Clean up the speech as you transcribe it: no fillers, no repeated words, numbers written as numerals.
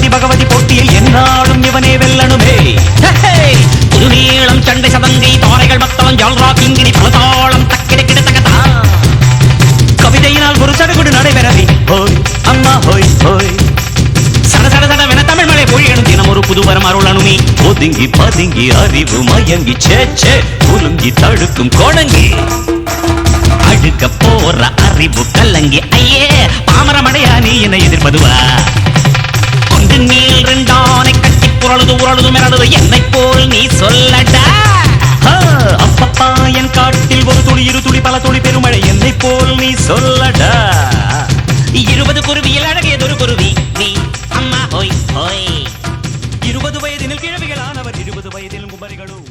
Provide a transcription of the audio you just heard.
பகவதி பகவதி போட்டியில் என்னாலும் இவனே வெல்லணுமே. புதுநீளம் சண்டை சதங்கை தாரைகள் மத்தளம் ஜால்ரா கிங்கினி பலதாளம் தக்கிட கிடத்தகதா. கவிதையினால் ஒரு சடுகுடு நடைபெறவே ஹோய் அம்மா ஹோய் ஹோய். சட சட சடவென தமிழ் மழை பொழியணும் தினம் ஒரு புதுவரம் அருளணுமே. ஒதுங்கி பதுங்கி அறிவு மயங்கி சேச்சே குலுங்கி தடுக்கும் கோணங்கி அழுக்க போற அறிவு கல்லங்கி. ஐயே பாமரமடையா நீ என்னை எதிர்ப்பதுவா. கொண்டு நீள் ரெண்டானை கட்டி புரழுது உரழுது மிரழுது என்னை போல் நீ சொல்லடா. அப்பப்பா என் காட்டில் ஒரு துளி இரு துளி பல துளி பெருமழை என்னை போல் நீ சொல்லடா. 20 குருவியில் அழகியதொரு குருவி நீ அம்மா ஹோய் ஹோய். 20 வயதினில் கிழவிகளானவர் 20 வயதிலும் குமரிகளும்